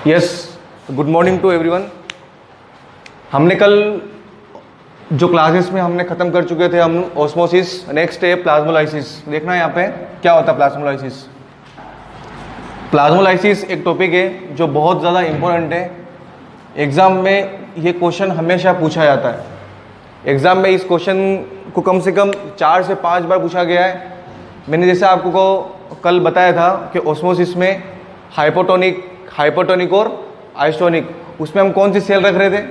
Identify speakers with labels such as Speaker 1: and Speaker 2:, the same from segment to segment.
Speaker 1: Yes, good morning to everyone. हमने कल जो क्लासेस में हमने ख़त्म कर चुके थे हम ऑस्मोसिस, नेक्स्ट है प्लाज्मोलाइसिस। देखना यहाँ पे क्या होता है प्लाज्मोलाइसिस। प्लाज्मोलाइसिस एक टॉपिक है जो बहुत ज़्यादा इम्पोर्टेंट है। एग्ज़ाम में ये क्वेश्चन हमेशा पूछा जाता है। एग्ज़ाम में इस क्वेश्चन को कम से कम 4 से 5 बार पूछा गया है। मैंने जैसे आपको कल बताया था कि ऑस्मोसिस में हाइपोटोनिक और आइसोटोनिक, उसमें हम कौन सी सेल रख रहे थे?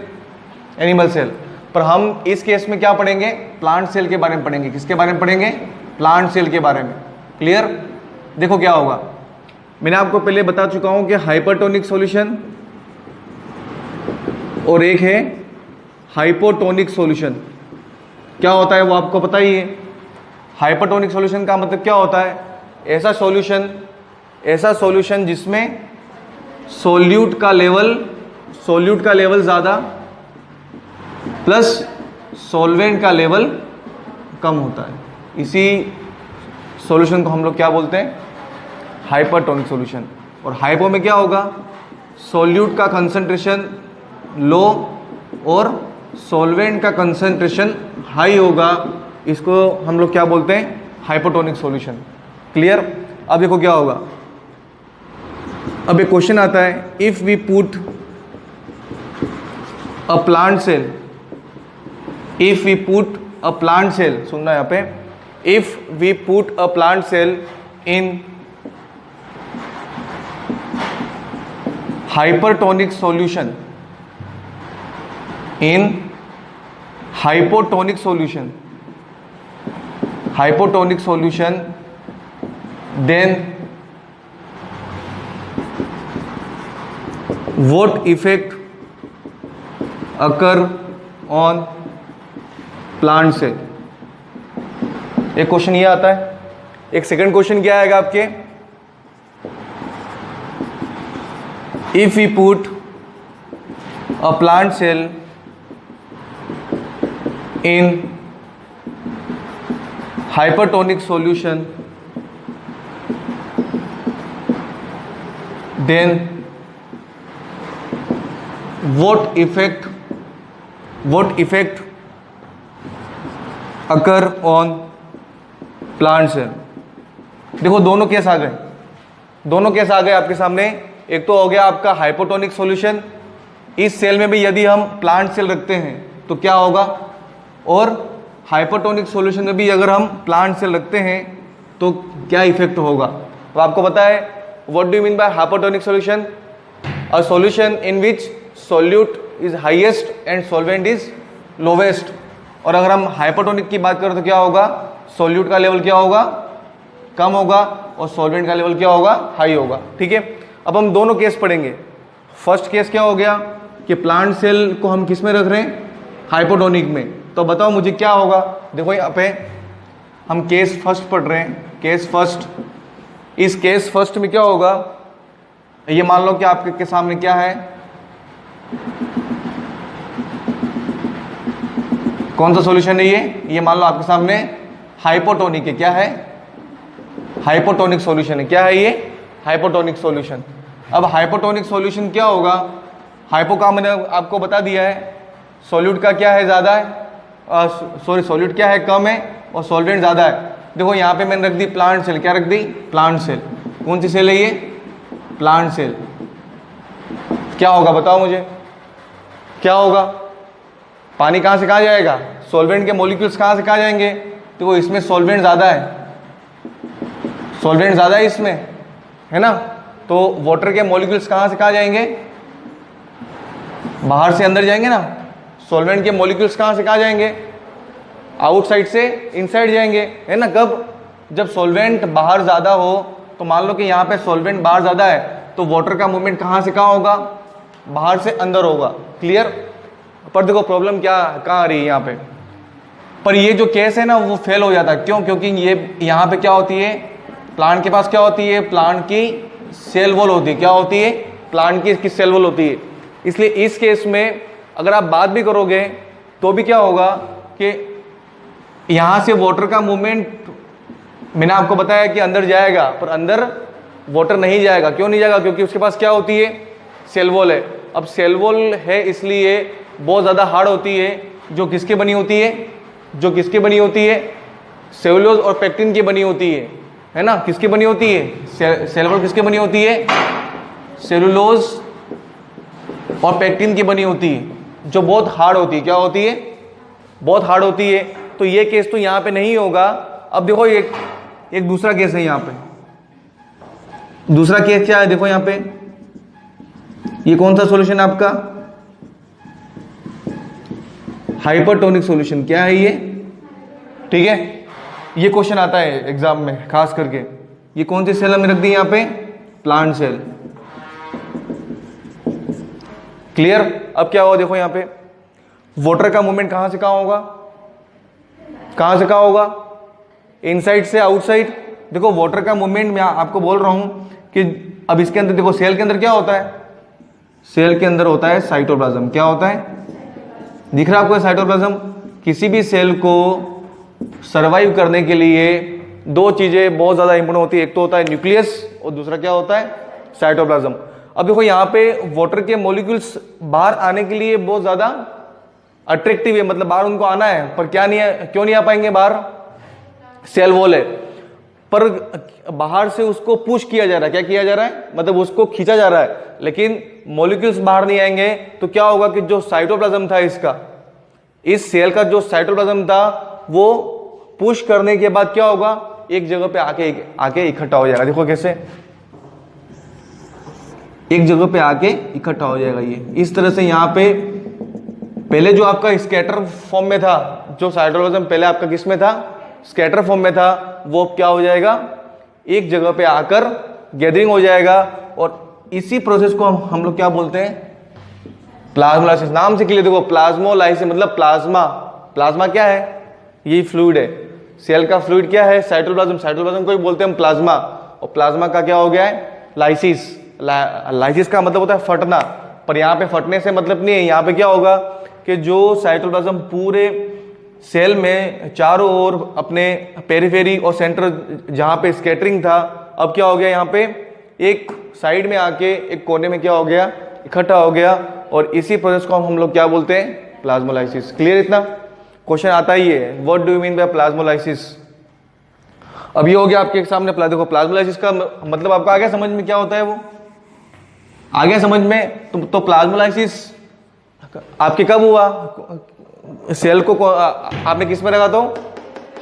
Speaker 1: Animal cell. पर हम इस केस में क्या पढ़ेंगे? प्लांट सेल के बारे में पढ़ेंगे। किसके बारे में पढ़ेंगे? प्लांट सेल के बारे में। क्लियर? देखो क्या होगा, मैंने आपको पहले बता चुका हूं कि हाइपरटोनिक सॉल्यूशन और एक है हाइपोटोनिक सॉल्यूशन। क्या होता है वो आपको पता ही है। हाइपरटोनिक सॉल्यूशन का मतलब क्या होता है? ऐसा सॉल्यूशन जिसमें सोल्यूट का लेवल ज़्यादा प्लस सॉल्वेंट का लेवल कम होता है। इसी सॉल्यूशन को हम लोग क्या बोलते हैं? Hypertonic solution. और हाइपो में क्या होगा? सोल्यूट का कंसंट्रेशन लो और सॉल्वेंट का कंसंट्रेशन हाई होगा। इसको हम लोग क्या बोलते हैं? Hypotonic solution. क्लियर? अब देखो क्या होगा। अब एक क्वेश्चन आता है, if we put a plant cell, सुनना यहाँ पे, if we put a plant cell in hypertonic solution, hypotonic solution, then what effect occur on plant cell? एक क्वेश्चन ये आता है। एक सेकंड क्वेश्चन क्या आएगा आपके? if we put a plant cell in hypertonic solution, then what effect occur on plant cell? देखो दोनों केस आ गए आपके सामने। एक तो हो गया आपका हाइपोटोनिक सॉल्यूशन, इस सेल में भी यदि हम प्लांट सेल रखते हैं तो क्या होगा, और हाइपोटोनिक सॉल्यूशन में भी अगर हम प्लांट सेल रखते हैं तो क्या इफेक्ट होगा। तो आपको पता है what do you mean by hypotonic solution? A solution in which solute is highest and solvent is lowest। और अगर हम हाइपोटोनिक की बात करें तो क्या होगा? सोल्यूट का लेवल क्या होगा? कम होगा और सॉल्वेंट का लेवल क्या होगा? हाई होगा। ठीक है, अब हम दोनों केस पढ़ेंगे। फर्स्ट केस क्या हो गया कि प्लांट सेल को हम किस में रख रहे हैं? हाइपोटोनिक में। तो बताओ मुझे क्या होगा। देखो यहाँ पे हम केस फर्स्ट पढ़ रहे हैं। केस फर्स्ट, इस केस फर्स्ट में क्या होगा? ये मान लो कि आपके सामने क्या है? कौन सा सॉल्यूशन है ये मान लो आपके सामने हाइपोटोनिक है। क्या है? हाइपोटोनिक सॉल्यूशन है। क्या है ये? Hypotonic solution. अब हाइपोटोनिक सॉल्यूशन क्या होगा? हाइपो का मैंने आपको बता दिया है, सॉल्यूट का क्या है? ज़्यादा है, सॉल्यूट क्या है? कम है, और सॉल्वेंट ज़्यादा है। देखो यहाँ पे मैंने रख दी प्लांट सेल। क्या रख दी? Plant cell. कौन सी सेल है ये? Plant cell. क्या होगा बताओ मुझे, क्या होगा? पानी कहाँ से कहाँ जाएगा? सॉल्वेंट के मॉलिक्यूल्स कहाँ से कहाँ जाएंगे? देखो इसमें सॉल्वेंट ज़्यादा है, इसमें है ना। तो वाटर के मॉलिक्यूल्स कहाँ से कहाँ जाएंगे? बाहर से अंदर जाएंगे ना। सॉल्वेंट के मॉलिक्यूल्स कहाँ से कहाँ जाएंगे? आउटसाइड से इनसाइड जाएंगे, है ना। कब? जब सॉल्वेंट बाहर ज़्यादा हो। तो मान लो कि यहाँ पे सॉल्वेंट बाहर ज़्यादा है तो वाटर का मूवमेंट कहाँ से कहाँ होगा? बाहर से अंदर होगा। क्लियर? पर देखो प्रॉब्लम कहाँ आ रही है यहाँ पे। पर ये जो केस है ना वो फेल हो जाता है। क्यों? क्योंकि ये यहाँ पे क्या होती है? प्लांट के पास क्या होती है? प्लांट की सेल वॉल होती है। क्या होती है? प्लांट की सेल वॉल होती है। इसलिए इस केस में अगर आप बात भी करोगे तो भी क्या होगा कि यहाँ से वाटर का मूवमेंट मैंने आपको बताया कि अंदर जाएगा, पर अंदर वाटर नहीं जाएगा। क्यों नहीं जाएगा? क्योंकि उसके पास क्या होती है? सेल वॉल है। अब सेल वॉल है इसलिए बहुत ज़्यादा हार्ड होती है, जो किसके बनी होती है, जो किसके बनी होती है, सेलुलोज और पेक्टिन की बनी होती है ना, किसकी बनी होती है, सेल वॉल किसकी बनी होती है, सेलुलोज और पेक्टिन की बनी होती है, जो बहुत हार्ड होती है। क्या होती है, बहुत हार्ड होती है। तो ये केस तो यहाँ पे नहीं होगा। अब देखो एक दूसरा केस है यहाँ पे, दूसरा केस क्या है, देखो यहाँ पे ये कौन सा सॉल्यूशन है आपका, हाइपरटोनिक सॉल्यूशन। क्या है ये, ठीक है, ये क्वेश्चन आता है एग्जाम में खास करके। ये कौन सी सेल हमने रख दी यहाँ पे, प्लांट सेल। क्लियर। अब क्या होगा, देखो यहाँ पे वाटर का मूवमेंट कहां से कहां होगा, कहां से कहां होगा, इनसाइड से आउटसाइड। देखो वाटर का मूवमेंट मैं आपको बोल रहा हूं कि अब इसके अंदर देखो, सेल के अंदर क्या होता है, सेल के अंदर होता है साइटोप्लाज्म। क्या होता है, दिख रहा है आपको साइटोप्लाज्म। किसी भी सेल को सरवाइव करने के लिए दो चीजें बहुत ज्यादा इंपॉर्टेंट होती है, एक तो होता है न्यूक्लियस और दूसरा क्या होता है, साइटोप्लाज्म। अब देखो यहाँ पे वाटर के मॉलिक्यूल्स बाहर आने के लिए बहुत ज्यादा अट्रैक्टिव है, मतलब बाहर उनको आना है, पर क्या नहीं है, क्यों नहीं आ पाएंगे बाहर, सेल वॉल है, पर बाहर से उसको पुश किया जा रहा है। क्या किया जा रहा है, मतलब उसको खींचा जा रहा है, लेकिन मॉलिक्यूल्स बाहर नहीं आएंगे। तो क्या होगा कि जो साइटोप्लाज्म था इसका, इस सेल का जो साइटोप्लाज्म था, वो पुश करने के बाद क्या होगा, एक जगह पे आके इकट्ठा हो जाएगा। देखो कैसे, एक जगह पे आके इकट्ठा हो जाएगा। ये इस तरह से यहाँ पे पहले जो आपका स्कैटर फॉर्म में था, जो साइटोप्लाज्म पहले आपका किस में था, स्कैटर फॉर्म में था, वो क्या हो जाएगा, एक जगह पे आकर गैदरिंग हो जाएगा। और इसी प्रोसेस को हम लोग क्या बोलते हैं, प्लाज्मोलाइसिस। नाम से क्लियर देखो, प्लाज्मोलाइसिस मतलब प्लाज्मा। प्लाज्मा क्या है, ये फ्लूइड है, सेल का फ्लूइड क्या है, साइटोप्लाज्म। साइटोप्लाज्म को ही बोलते हैं हम प्लाज्मा। और प्लाज्मा का क्या हो गया है, लाइसिस। लाइसिस का मतलब होता है फटना, पर यहाँ पे फटने से मतलब नहीं है। यहाँ पे क्या होगा कि जो साइटोप्लाज्म पूरे सेल में चारों ओर अपने पेरिफेरी और सेंटर जहाँ पे स्कैटरिंग था, अब क्या हो गया, यहाँ पे एक साइड में आके एक कोने में क्या हो गया, इकट्ठा हो गया। और इसी प्रोसेस को हम लोग क्या बोलते हैं, प्लाज्मोलाइसिस। क्लियर, इतना क्वेश्चन आता ही है, what do you mean bye plasmolysis. अब ये हो गया आपके सामने। देखो प्लाज्मोलाइसिस का मतलब आपको आ गया समझ में, क्या होता है वो आ गया समझ में। तो प्लाज्मोलाइसिस आपके कब हुआ, सेल को आपने किस में रखा, तो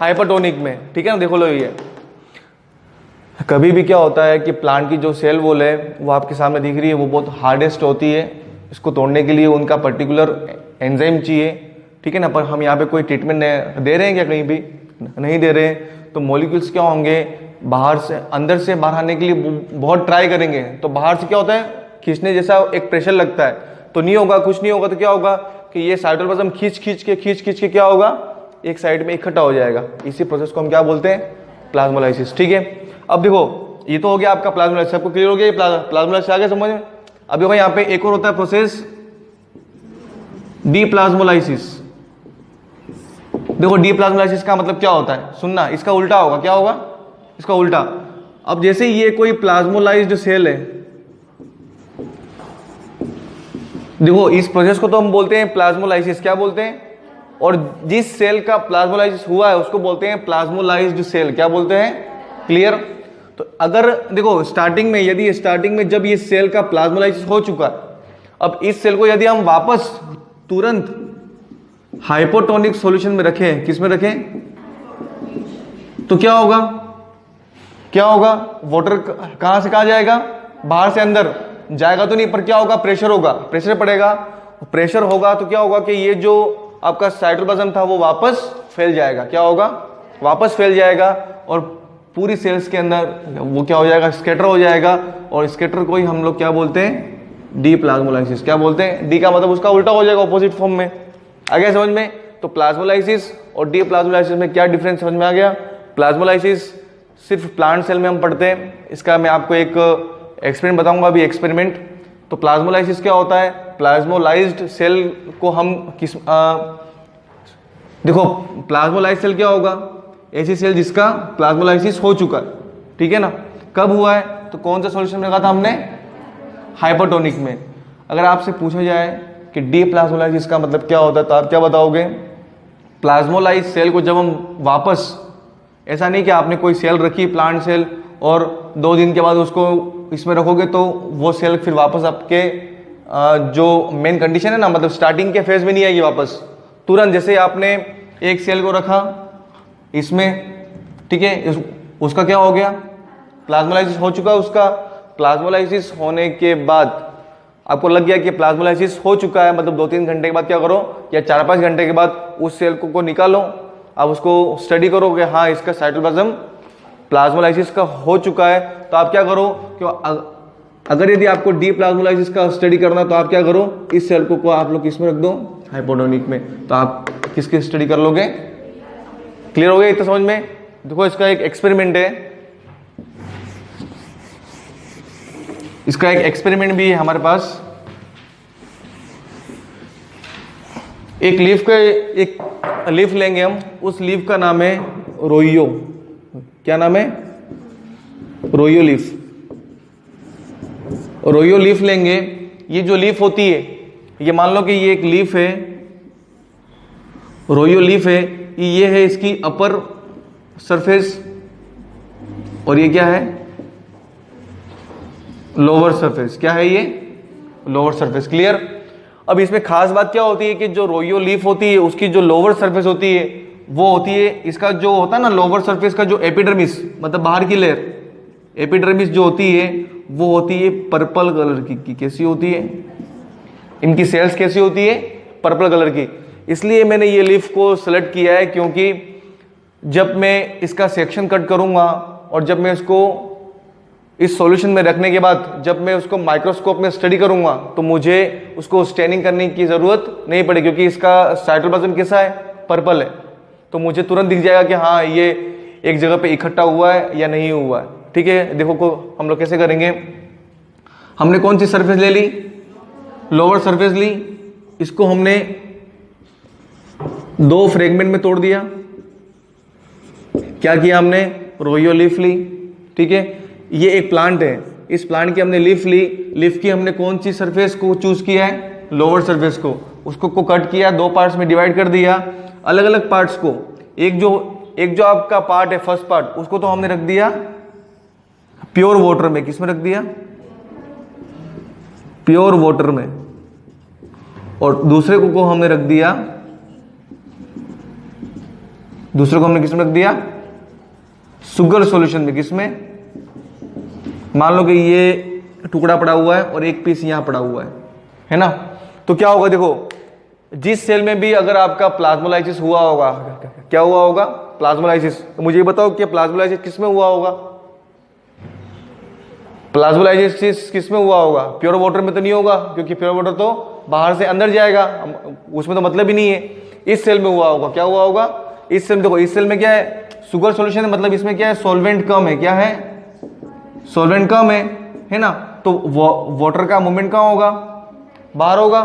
Speaker 1: हाइपरटोनिक में, ठीक है ना। देखो लो, ये कभी भी क्या होता है कि प्लांट की जो सेल वॉल है वो आपके सामने दिख रही है, वो बहुत हार्डेस्ट होती है। इसको तोड़ने के लिए उनका पर्टिकुलर एंजाइम चाहिए, ठीक है ना। पर हम यहाँ पे कोई ट्रीटमेंट दे रहे हैं क्या, कहीं भी नहीं दे रहे हैं। तो मॉलिक्यूल्स क्या होंगे, बाहर से अंदर से बाहर आने के लिए बहुत ट्राई करेंगे। तो बाहर से क्या होता है, खींचने जैसा एक प्रेशर लगता है, तो नहीं होगा, कुछ नहीं होगा। तो क्या होगा कि ये साइटोप्लाज्म खींच के क्या होगा, एक साइड में इकट्ठा हो जाएगा। इसी प्रोसेस को हम क्या बोलते हैं, प्लाज्मोलाइसिस, ठीक है। अब देखो ये तो हो गया आपका प्लाज्मोलाइसिस, सबको क्लियर हो गया, प्लाज्मोलाइसिस आ गया समझ में। अब देखो यहाँ पे एक और होता है प्रोसेस, डीप्लाज्मोलाइसिस। देखो डीप्लाज्मोलाइसिस का मतलब क्या होता है, सुनना, इसका उल्टा होगा। क्या होगा, इसका उल्टा। अब जैसे ये कोई प्लाज्मोलाइज्ड सेल है, देखो इस प्रोसेस को तो हम बोलते हैं प्लाज्मोलाइसिस। क्या बोलते हैं, और जिस सेल का प्लाज्मोलाइसिस हुआ है उसको बोलते हैं प्लाज्मोलाइज्ड सेल। क्या बोलते हैं, क्लियर। तो अगर देखो स्टार्टिंग में, यदि स्टार्टिंग में जब ये सेल का प्लाज्मोलाइसिस हो चुका है, अब इस सेल को यदि हम वापस तुरंत हाइपोटोनिक सॉल्यूशन में रखें, किस में रखें, तो क्या होगा, क्या होगा, वाटर कहां से कहां जाएगा, बाहर से अंदर जाएगा तो नहीं, पर क्या होगा, प्रेशर होगा, प्रेशर पड़ेगा। प्रेशर होगा तो क्या होगा कि ये जो आपका साइटोप्लाज्म था वो वापस फैल जाएगा। क्या होगा, वापस फैल जाएगा और पूरी सेल्स के अंदर वो क्या हो जाएगा, स्कैटर हो जाएगा। और स्कैटर को ही हम लोग क्या बोलते हैं, डीप्लाज्मोलाइसिस। क्या बोलते हैं, डी का मतलब उसका उल्टा हो जाएगा, ऑपोजिट फॉर्म में। आ गया समझ में। तो प्लाज्मोलाइसिस और डीप्लाज्मोलाइसिस में क्या डिफरेंस समझ में आ गया। प्लाज्मोलाइसिस सिर्फ प्लांट सेल में हम पढ़ते हैं, इसका मैं आपको एक एक्सपेरिमेंट बताऊंगा अभी, एक्सपेरिमेंट। तो प्लाज्मोलाइसिस क्या होता है, प्लाज्मोलाइज्ड सेल को हम किस देखो प्लाज्मोलाइज्ड सेल क्या होगा, ऐसी सेल जिसका प्लाज्मोलाइसिस हो चुका है, ठीक है ना। कब हुआ है, तो कौन सा सॉल्यूशन में रखा था हमने, हाइपोटोनिक में। अगर आपसे पूछा जाए कि डीप्लाज्मोलाइसिस का मतलब क्या होता है तो आप क्या बताओगे? प्लाज्मोलाइज सेल को जब हम वापस, ऐसा नहीं कि आपने कोई सेल रखी प्लांट सेल और 2 दिन के बाद उसको इसमें रखोगे तो वो सेल फिर वापस आपके जो मेन कंडीशन है ना, मतलब स्टार्टिंग के फेज में नहीं आएगी वापस, तुरंत जैसे आपने एक सेल को रखा इसमें, ठीक है, उसका क्या हो गया? प्लाज्मोलाइसिस हो चुका उसका। प्लाज्मोलाइसिस होने के बाद आपको लग गया कि प्लाज्मोलाइसिस हो चुका है, मतलब 2-3 घंटे के बाद क्या करो, या 4-5 घंटे के बाद उस सेल को निकालो, आप उसको स्टडी करो कि हाँ इसका साइटोप्लाज्म प्लाज्मोलाइसिस का हो चुका है। तो आप क्या करो कि अगर यदि आपको डीप्लाज्मोलाइसिस का स्टडी करना तो आप क्या करो, इस सेल को आप लोग किसमें रख दो? हाइपोटोनिक में। तो आप किसकी स्टडी कर लोगे? क्लियर हो गया इतना समझ में? देखो इसका एक एक्सपेरिमेंट है, इसका एक एक्सपेरिमेंट भी है हमारे पास। एक लीफ लेंगे हम, उस लीफ का नाम है रोइयो। क्या नाम है? रोइयो लीफ। रोइयो लीफ लेंगे। ये जो लीफ होती है, ये मान लो कि ये एक लीफ है, रोइयो लीफ है, ये है इसकी अपर सरफेस और ये क्या है? Lower surface. क्या है ये? Lower surface. क्लियर? अब इसमें खास बात क्या होती है कि जो रोइयो लीफ होती है उसकी जो लोअर सरफेस होती है वो होती है, इसका जो होता है ना लोअर सरफेस का जो एपिडर्मिस, मतलब बाहर की लेयर, एपिडर्मिस जो होती है वो होती है पर्पल कलर की। कैसी होती है? इनकी सेल्स कैसी होती है? पर्पल कलर की। इसलिए मैंने ये लीफ को सेलेक्ट किया है क्योंकि जब मैं इसका सेक्शन कट करूंगा और जब मैं इसको इस सॉल्यूशन में रखने के बाद जब मैं उसको माइक्रोस्कोप में स्टडी करूंगा तो मुझे उसको स्टेनिंग करने की जरूरत नहीं पड़ेगी क्योंकि इसका साइटोप्लाज्म कैसा है? पर्पल है। तो मुझे तुरंत दिख जाएगा कि हाँ ये एक जगह पे इकट्ठा हुआ है या नहीं हुआ है। ठीक है, देखो को हम लोग कैसे करेंगे। हमने कौन सी सरफेस ले ली? लोअर सरफेस ली। इसको हमने 2 फ्रेगमेंट में तोड़ दिया। क्या किया हमने? रोइयो लीफ ली। ठीक है, ये एक प्लांट है, इस प्लांट की हमने लीफ ली। लीफ की हमने कौन सी सरफेस को चूज किया है? लोअर सरफेस को। उसको कट किया, 2 पार्ट्स में डिवाइड कर दिया, अलग अलग पार्ट्स को। एक जो आपका पार्ट है फर्स्ट पार्ट, उसको तो हमने रख दिया प्योर वाटर में। किस में रख दिया? प्योर वाटर में। और दूसरे को हमने रख दिया, दूसरे को हमने किस में रख दिया? शुगर सॉल्यूशन में। किस में? मान लो कि ये टुकड़ा पड़ा हुआ है और एक पीस यहां पड़ा हुआ है ना। तो क्या होगा? देखो, जिस सेल में भी अगर आपका प्लाज्मोलाइसिस हुआ होगा, क्या हुआ होगा? प्लाज्मोलाइसिस। तो मुझे ये बताओ कि प्लाज्मोलाइसिस किस में हुआ होगा? प्लाज्मोलाइसिस किस में हुआ होगा? प्योर वाटर में तो नहीं होगा क्योंकि प्योर वाटर तो बाहर से अंदर जाएगा, उसमें तो मतलब ही नहीं है। इस सेल में हुआ होगा। क्या हुआ होगा? इस सेल में देखो, इस सेल में क्या है? शुगर सॉल्यूशन है, मतलब इसमें क्या है? सॉल्वेंट कम है। क्या है? सॉल्वेंट कम है ना। तो वाटर का मूवमेंट कहाँ होगा? बाहर होगा।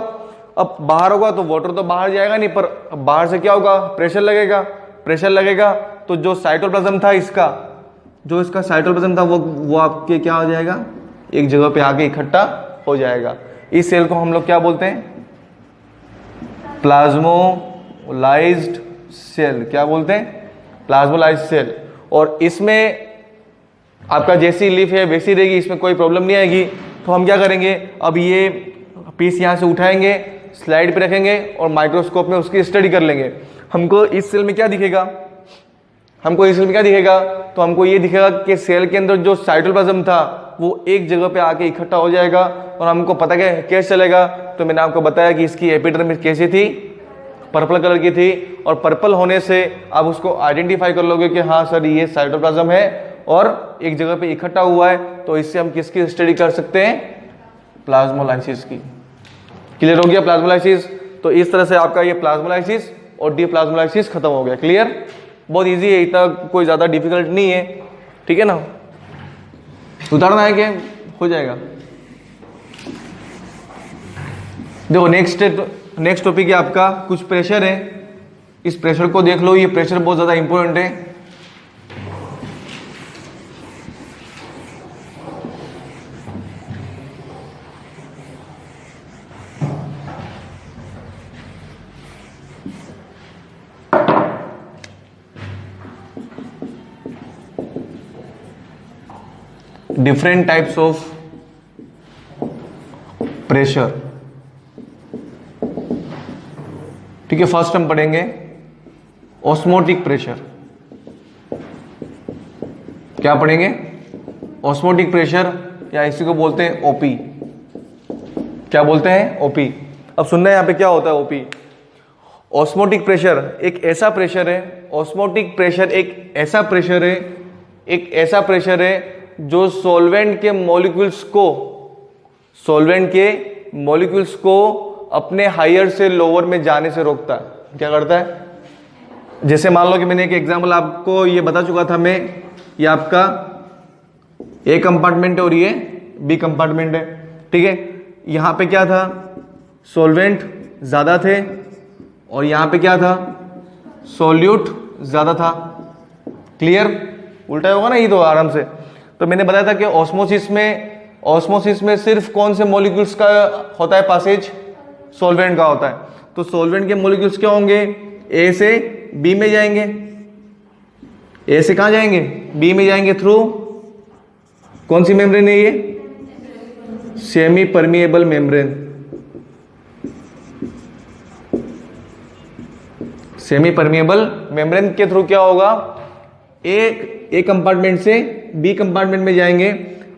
Speaker 1: अब बाहर होगा तो वाटर तो बाहर जाएगा नहीं, पर बाहर से क्या होगा? प्रेशर लगेगा। प्रेशर लगेगा तो जो साइटोप्लाज्म था इसका, जो इसका साइटोप्लाज्म था वो आपके क्या हो जाएगा? एक जगह पे आके इकट्ठा हो जाएगा। इस सेल को हम लोग क्या बोलते हैं? Plasmolysed cell. क्या बोलते हैं? Plasmolysed cell. और इसमें आपका जैसी लीफ है वैसी रहेगी, इसमें कोई प्रॉब्लम नहीं आएगी। तो हम क्या करेंगे? अब ये पीस यहाँ से उठाएंगे, स्लाइड पे रखेंगे और माइक्रोस्कोप में उसकी स्टडी कर लेंगे। हमको इस सेल में क्या दिखेगा? तो हमको ये दिखेगा कि सेल के अंदर जो साइटोप्लाज्म था वो एक जगह पे आके इकट्ठा हो जाएगा। और हमको पता कैसे चलेगा? तो मैंने आपको बताया कि इसकी एपिडर्मिस कैसी थी? पर्पल कलर की थी। और पर्पल होने से आप उसको आइडेंटिफाई कर लोगे कि हाँ सर ये साइटोप्लाज्म है और एक जगह पे इकट्ठा हुआ है। तो इससे हम किसकी स्टडी कर सकते हैं? प्लाज्मोलाइसिस की। क्लियर हो गया प्लाज्मोलाइसिस? तो इस तरह से आपका ये प्लाज्मोलाइसिस और डीप्लाज्मोलाइसिस खत्म हो गया। क्लियर? बहुत इजी है, इतना कोई ज्यादा डिफिकल्ट नहीं है। ठीक है ना, उदाहरण है कि हो जाएगा। देखो नेक्स्ट टॉपिक है आपका कुछ प्रेशर है। इस प्रेशर को देख लो, ये प्रेशर बहुत ज्यादा इंपॉर्टेंट है। Different types of pressure. ठीक है, फर्स्ट हम पढ़ेंगे ऑस्मोटिक प्रेशर। क्या पढ़ेंगे? ऑस्मोटिक प्रेशर, या इसी को बोलते हैं ओपी। क्या बोलते हैं? ओपी। अब सुनना है यहां पे क्या होता है ओपी। ऑस्मोटिक प्रेशर एक ऐसा प्रेशर है, ऑस्मोटिक प्रेशर एक ऐसा प्रेशर है, एक ऐसा प्रेशर है जो सॉल्वेंट के मॉलिक्यूल्स को अपने हायर से लोअर में जाने से रोकता है। क्या करता है? जैसे मान लो कि मैंने एक एग्जांपल आपको ये बता चुका था मैं, ये आपका ए कंपार्टमेंट है और ये बी कंपार्टमेंट है। ठीक है, यहां पे क्या था? सॉल्वेंट ज्यादा थे और यहां पे क्या था? सॉल्यूट ज्यादा था। क्लियर? उल्टा होगा ना ये तो आराम से। तो मैंने बताया था कि ऑस्मोसिस में सिर्फ कौन से मॉलिक्यूल्स का होता है पासेज? सॉल्वेंट का होता है। तो सॉल्वेंट के मॉलिक्यूल्स क्या होंगे? ए से बी में जाएंगे। ए से कहां जाएंगे? बी में जाएंगे थ्रू कौन सी मेम्ब्रेन है ये? Semi permeable membrane. Semi permeable membrane के थ्रू क्या होगा? ए कंपार्टमेंट से बी कंपार्टमेंट में जाएंगे।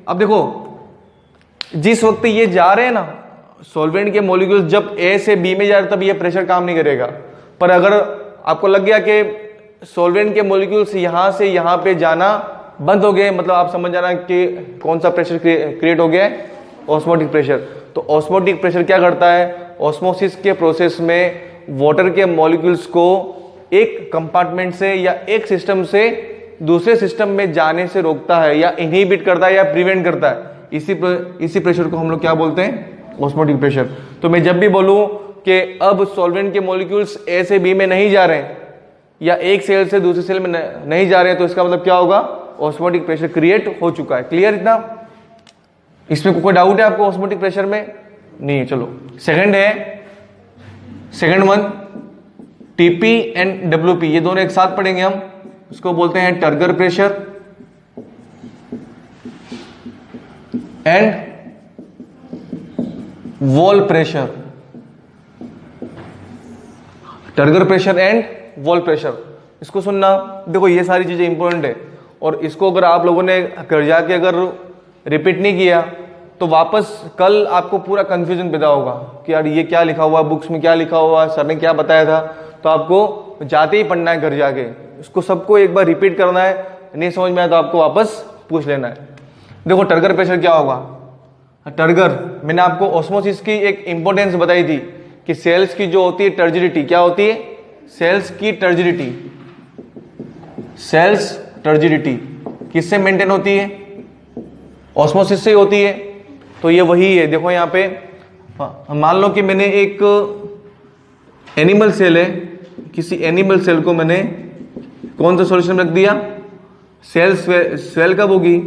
Speaker 1: अब देखो, जिस वक्त ये जा रहे हैं ना सॉल्वेंट के मॉलिक्यूल्स, जब ए से बी में जा रहे तब ये प्रेशर काम नहीं करेगा। पर अगर आपको लग गया कि सॉल्वेंट के मॉलिक्यूल्स यहां से यहां पे जाना बंद हो गए, मतलब आप समझ जाना कि कौन सा प्रेशर क्रिएट हो गया है? Osmotic pressure. तो ऑस्मोटिक प्रेशर क्या करता है? ऑस्मोसिस के प्रोसेस में वाटर के मॉलिक्यूल्स को एक कंपार्टमेंट से या एक सिस्टम से दूसरे सिस्टम में जाने से रोकता है, या इनहिबिट करता है, या प्रिवेंट करता है। इसी प्रेशर को हम लोग क्या बोलते हैं? Osmotic pressure. तो मैं जब भी बोलूं कि अब सॉल्वेंट के मॉलिक्यूल्स ए से बी में नहीं जा रहे हैं या एक सेल से दूसरे सेल में नहीं जा रहे हैं, तो इसका मतलब क्या होगा? ऑस्मोटिक प्रेशर क्रिएट हो चुका है। क्लियर इतना? इसमें कोई डाउट है आपको ऑस्मोटिक प्रेशर में? नहीं है। चलो second one TP and WP, ये दोनों एक साथ पढ़ेंगे हम। इसको बोलते हैं turgor pressure and wall pressure. Turgor pressure and wall pressure, इसको सुनना। देखो ये सारी चीजें इंपॉर्टेंट है, और इसको अगर आप लोगों ने घर जाके अगर रिपीट नहीं किया तो वापस कल आपको पूरा कंफ्यूजन पैदा होगा कि यार ये क्या लिखा हुआ है, बुक्स में क्या लिखा हुआ है, सर ने क्या बताया था। तो आपको जाते ही पढ़ना है घर जाके, इसको सबको एक बार रिपीट करना है। नहीं समझ में आया तो आपको वापस पूछ लेना है। देखो टर्गर प्रेशर क्या होगा? टर्गर, मैंने आपको ऑस्मोसिस की एक इंपॉर्टेंस बताई थी कि सेल्स की जो होती है टर्जिडिटी, क्या होती है? सेल्स की टर्जिडिटी। सेल्स टर्जिडिटी किससे मेंटेन होती है? ऑस्मोसिस से होती है। तो ये वही है। देखो यहाँ पे मान लो कि मैंने एक एनिमल सेल है, किसी एनिमल सेल को मैंने कौन सा सॉल्यूशन में रख दिया? सेल कब होगी?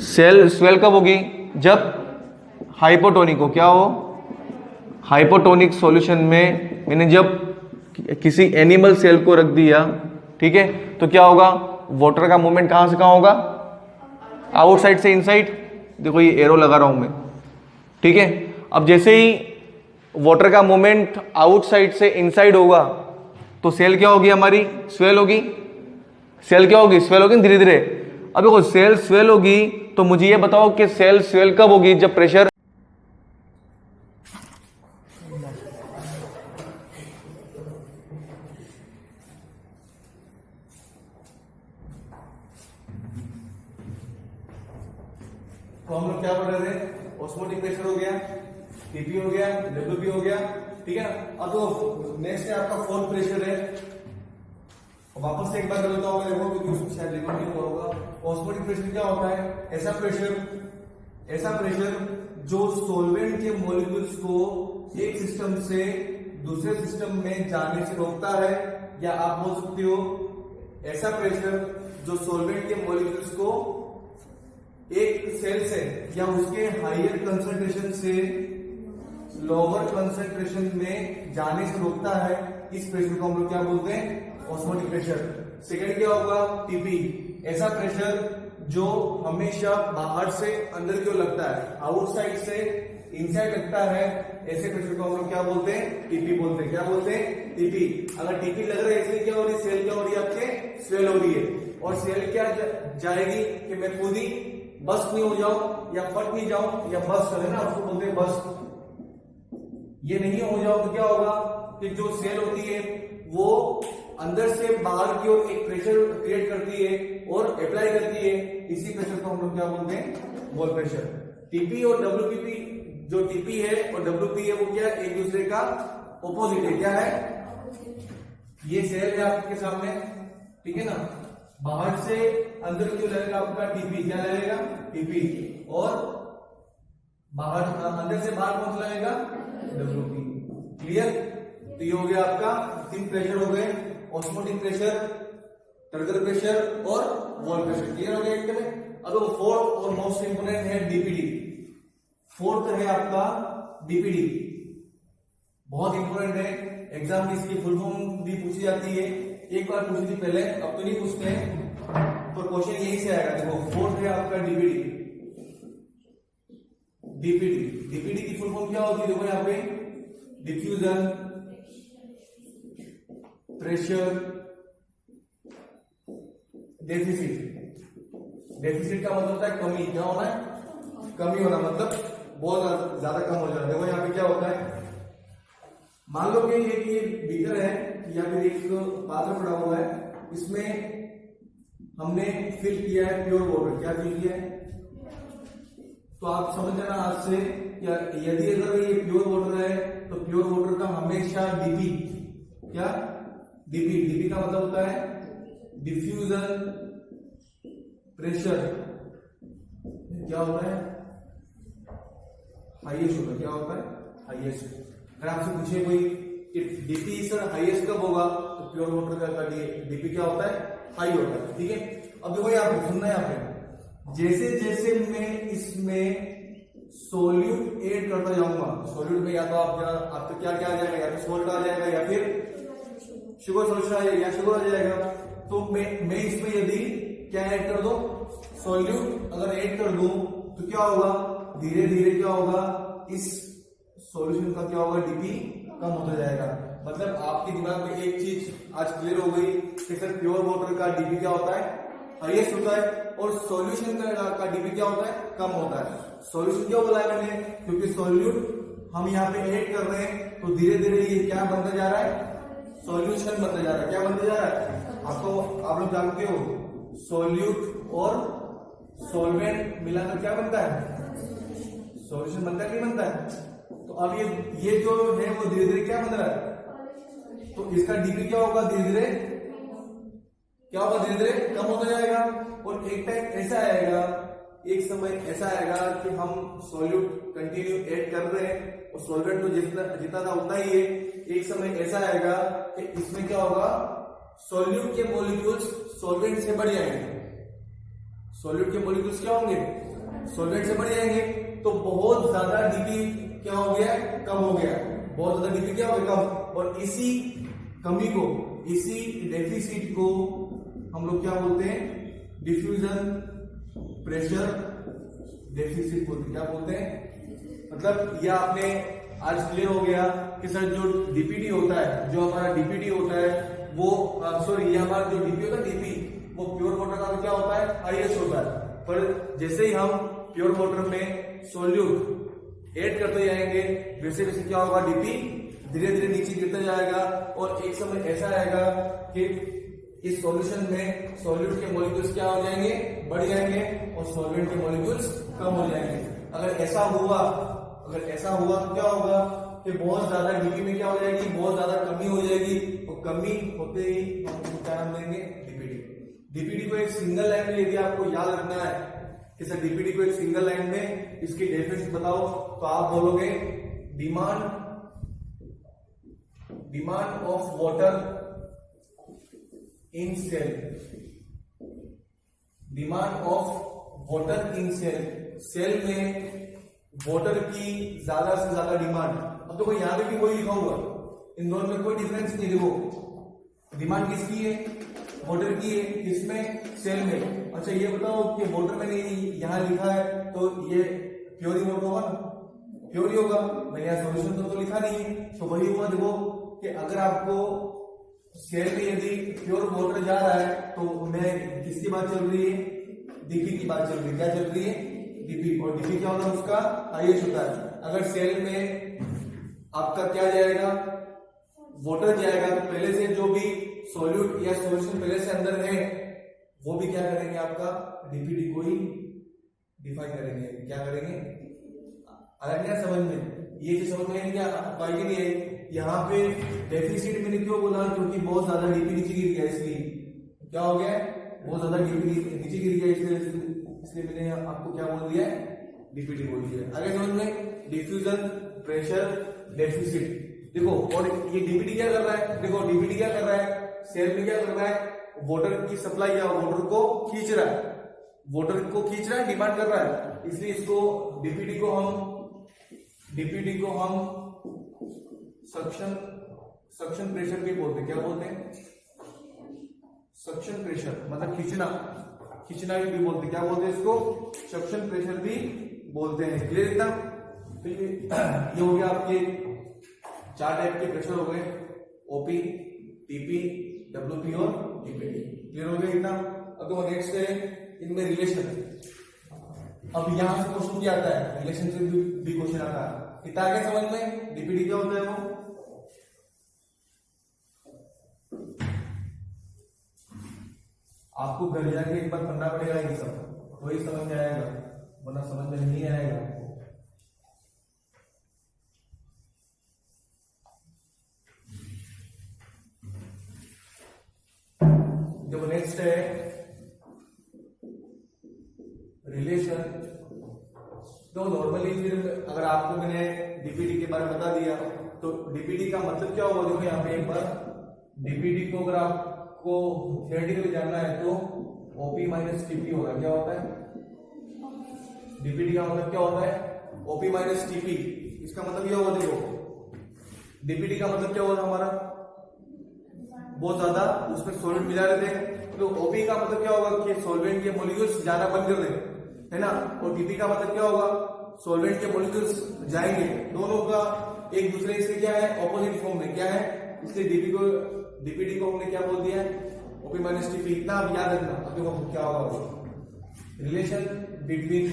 Speaker 1: सेल कब होगी? जब हाइपोटोनिक हो। क्या हो? हाइपोटोनिक सॉल्यूशन में मैंने जब किसी एनिमल सेल को रख दिया, ठीक है, तो क्या होगा? वाटर का मूवमेंट कहां से कहां होगा? आउटसाइड से इनसाइड। देखो ये एरो लगा रहा हूं मैं, ठीक है। अब जैसे ही वाटर का मूवमेंट आउटसाइड से इनसाइड होगा तो सेल क्या होगी हमारी? स्वेल होगी। सेल क्या होगी? स्वेल होगी धीरे धीरे। अब देखो सेल स्वेल होगी तो मुझे ये बताओ कि सेल स्वेल कब होगी? जब प्रेशर तो हम लोग क्या पढ़ रहे थे? ऑस्मोटिक प्रेशर हो गया, टीपी हो गया, डब्ल्यूपी हो गया, ठीक है ना। अब तो नेक्स्ट है आपका फोर्थ प्रेशर है। वापस से एक बार कर लेता हूं, देखो क्योंकि उसमें शायद लिखा नहीं हुआ होगा। ऑस्मोटिक प्रेशर क्या होता है? ऐसा प्रेशर जो सॉल्वेंट के मॉलिक्यूल्स को एक सिस्टम से दूसरे सिस्टम में जाने से रोकता है, या आप बोल सकते हो ऐसा प्रेशर जो सॉल्वेंट के मॉलिक्यूल्स को एक सेल से या उसके हायर कंसंट्रेशन से लोअर कंसंट्रेशन में जाने से रोकता है। इस प्रेशर को हम लोग क्या बोलते हैं? Osmotic pressure. सेकंड क्या होगा? टीपी। ऐसा प्रेशर जो हमेशा बाहर से अंदर की ओर लगता है, आउटसाइड से इनसाइड लगता है, ऐसे प्रेशर को हम लोग क्या बोलते हैं? टीपी बोलते हैं। क्या बोलते हैं? टीपी। अगर टीपी लग रहा है इसलिए क्या हो रही है? सेल क्या हो रही है? आपके स्वेल हो रही है। और सेल क्या जाएगी कि मैं खुद ही बस नहीं हो जाऊं या फट नहीं जाऊं या बस करे ना, उसको बोलते हैं बस। ये नहीं हो जाओ तो क्या होगा कि जो सेल होती है वो अंदर से बाहर की ओर एक प्रेशर क्रिएट करती है और अप्लाई करती है। इसी प्रेशर को हम लोग क्या बोलते हैं? Wall pressure. टीपी और डब्ल्यूपीपी, जो टीपी है और डब्ल्यूपी है वो क्या है? एक दूसरे का ऑपोजिट है। क्या है? ये सेल है आपके सामने, ठीक है ना, बाहर से अंदर क्यों लगेगा आपका टीपी? क्या लगेगा? टीपी। और बाहर अंदर से बाहर कौन सा लगेगा? डब्ल्यूपी। क्लियर? तो ये हो गया आपका 3 प्रेशर हो गए, ऑस्मोटिक प्रेशर, टर्गर प्रेशर और वॉल प्रेशर। क्लियर हो गया एकदम? अब फोर्थ और मोस्ट इंपोर्टेंट है डीपीडी। फोर्थ है आपका डीपीडी, बहुत इंपोर्टेंट है। एग्जाम में इसकी फुल फॉर्म भी पूछी जाती है, एक बार पूछी थी पहले, अब तो नहीं पूछते हैं, तो क्वेश्चन यही से आएगा। देखो फोर्थ है आपका डीपीडी। डीपीडी, डीपीडी की फुल फॉर्म क्या होती है? देखो यहाँ पे डिफ्यूजन प्रेशर डेफिसिट। डेफिसिट का मतलब होता है कमी। क्या होना है? कमी होना, मतलब बहुत ज्यादा कम हो जाता है। देखो यहाँ पे क्या होता है, मान लो कि ये बीकर है या फिर एक पात्र पड़ा हुआ है, इसमें हमने फिल किया है प्योर वाटर। क्या फिल किया है? तो आप समझ जाना आज से, यदि अगर ये प्योर वाटर है तो प्योर वाटर का हमेशा डीपी, क्या डीपी, डीपी का मतलब होता है डिफ्यूजन प्रेशर, क्या होता है? हाईएस्ट होता है। क्या होता है? हाईएस्ट। अगर आपसे पूछे कोई डीपी सर हाईएस्ट कब होगा, तो प्योर वाटर का डीपी क्या होता है? हाई होता है। ठीक है, अब देखो यहाँ पे सुनना है, यहाँ पे जैसे जैसे मैं इसमें सोल्यूट ऐड करता जाऊंगा, सोल्यूट में या तो आपका क्या क्या आ जाएगा, या तो सोल्ट आ जाएगा या फिर शुगर सोल्यूशन आ जाएगा या शुगर आ जाएगा। तो मैं इसमें यदि क्या ऐड कर दूं? सोल्यूट अगर ऐड कर दूं तो क्या होगा? धीरे धीरे क्या होगा? इस सॉल्यूशन का क्या होगा? डीपी कम होता जाएगा। मतलब आपके दिमाग में एक चीज आज क्लियर हो गई कि सर प्योर वाटर का डीपी क्या होता है? हाईएस्ट होता है, और सॉल्यूशन का डीपी क्या होता है? कम होता है। सॉल्यूशन क्यों बोला है मैंने? क्योंकि सॉल्यूट हम यहाँ पे ऐड कर रहे हैं तो धीरे धीरे ये क्या बनता जा रहा है? सॉल्यूशन बनता जा रहा है। क्या बनता जा रहा है? आपको, आप लोग जानते हो सॉल्यूट और सॉल्वेंट मिलाकर क्या बनता है? सॉल्यूशन बनता है, नहीं बनता है? तो अब ये जो है वो धीरे धीरे क्या बन रहा है? तो इसका डीपी क्या होगा? धीरे धीरे क्या होगा? धीरे धीरे कम होता जाएगा। और एक टाइम ऐसा आएगा, एक समय ऐसा आएगा कि हम सॉल्यूट कंटिन्यू ऐड कर रहे हैं और सॉल्वेंट तो जितना था उतना ही है। एक समय ऐसा आएगा कि इसमें क्या होगा? सॉल्यूट के मॉलिक्यूल्स सॉल्वेंट से बढ़ जाएंगे। सॉल्यूट के मॉलिक्यूल्स क्या होंगे? सॉल्वेंट से बढ़ जाएंगे। तो बहुत ज्यादा डीपी क्या हो गया? कम हो गया। बहुत ज्यादा डीपी क्या हो गया? कम। और इसी कमी को, इसी डेफिसिट को हम लोग क्या बोलते हैं? डिफ्यूजन प्रेशर डेफिसिट बोलते हैं। क्या बोलते हैं? मतलब ये आपने आज क्लियर हो गया कि सर जो डीपीडी होता है, जो हमारा डीपीडी होता है वो सॉरी ये हमारा जो डीपी होता है, डीपी वो प्योर वाटर का क्या होता है? हाईएस्ट होता है। पर जैसे ही हम प्योर वाटर में सोल्यूट ऐड करते जाएंगे वैसे वैसे क्या होगा? डीपी धीरे धीरे नीचे गिरता जाएगा और एक समय ऐसा आएगा कि इस सॉल्यूशन में सॉल्यूट के मॉलिक्यूल्स क्या हो जाएंगे? बढ़ जाएंगे और सॉल्वेंट के मॉलिक्यूल्स कम हो जाएंगे। अगर ऐसा हुआ तो क्या होगा कि बहुत ज्यादा डीपी में क्या हो जाएगी? बहुत ज्यादा कमी हो जाएगी। और कमी होते ही हम उसको क्या नाम देंगे? डीपीडी। डीपीडी को एक सिंगल लाइन में यदि आपको याद रखना है कि सर डीपीडी को एक सिंगल लाइन में इसकी डेफिनेशन बताओ, तो आप बोलोगे demand of water in cell. Demand of water in cell, cell में वाटर की ज्यादा से ज्यादा डिमांड। अब देखो यहां पे भी वही लिखा हुआ, इन दोनों में कोई डिफरेंस नहीं। देखो डिमांड किसकी है? वाटर की है, किसमें, सेल में। अच्छा ये बताओ कि वाटर मैंने यहाँ लिखा है तो ये प्योर ही वाटर होगा ना, प्योर ही होगा। मैंने यहाँ सोल्यूशन तो लिखा नहीं है, तो वही हुआ। देखो कि अगर आपको सेल में यदि प्योर वाटर जा रहा है तो मैं किसकी बात चल रही है, डीपी की बात चल रही है। क्या चल रही है, डीपी। और डीपी क्या होता है, उसका आईएच होता है। अगर सेल में आपका क्या जाएगा, वाटर जाएगा, तो पहले से जो भी सॉल्यूट या सॉल्यूशन पहले से अंदर है वो भी क्या करेंगे, आपका डीपीडी को ही डिफाइन करेंगे। क्या करेंगे, अलग क्या समझ में, ये चीज समझ में क्या पाएगी नहीं है। यहाँ पे डेफिसिट मैंने क्यों बोला, क्योंकि बहुत ज्यादा डीपी नीचे गिर गया, इसलिए क्या हो गया, बहुत ज्यादा डीपी नीचे गिर गया, इसलिए मैंने आपको क्या बोल दिया, डीपीडी बोल दिया। आगे समझ में, डिफ्यूजन प्रेशर डेफिसिट। देखो और ये डीपीडी क्या कर रहा है, देखो डीपीडी क्या कर रहा है, सेल में क्या कर रहा है, वाटर की सप्लाई या वाटर को खींच रहा है, वाटर को खींच रहा है, डिमांड कर रहा है। इसलिए इसको डीपीडी को हम सक्शन प्रेशर भी बोलते हैं। क्या बोलते हैं, सक्शन प्रेशर, मतलब खींचना भी बोलते हैं। क्या बोलते हैं इसको, सक्शन प्रेशर भी बोलते हैं। क्लियर एकदम। तो ये हो गया आपके 4 टाइप के प्रेशर हो गए, ओपी, टीपी, डब्ल्यूपी और डीपीडी। क्लियर हो गया एकदम। अब तो नेक्स्ट है इनमें रिलेशन। अब यहां से क्वेश्चन क्या आता है, रिलेशन से भी क्वेश्चन आता है। इतना आगे समझ में, डीपीडी क्या होता है वो आपको घर जाके एक बार पढ़ना पड़ेगा, ये सब तो ही समझ में आएगा, वरना समझ में नहीं आएगा। जब नेक्स्ट है रिलेशन, तो नॉर्मली फिर अगर आपको मैंने डीपीडी के बारे में बता दिया तो डीपीडी का मतलब क्या होगा। देखो यहाँ पे एक बार डीपीडी को अगर आपको थियोरेटिकली जानना है तो ओपी माइनस टीपी होगा। क्या होता है, डीपीडी का मतलब क्या होता है, ओपी माइनस टीपी। इसका मतलब ये होगा, देखो डीपीडी का मतलब क्या होगा, हमारा बहुत ज्यादा उसमें सॉल्वेंट मिला रहते हैं, तो ओपी का मतलब क्या होगा कि सॉल्वेंट के मॉलिक्यूल्स जाना बंद कर दें, है ना। और टीपी का मतलब क्या होगा, सॉल्वेंट के मॉलिक्यूल्स जाएंगे। दोनों का एक दूसरे से क्या है, ऑपोजिट फॉर्म में क्या है, इसलिए डीपीडी को हमने क्या बोल दिया है, ओपी माइनस टीपी। इतना आप याद रखना। अब देखो क्या होगा, relation between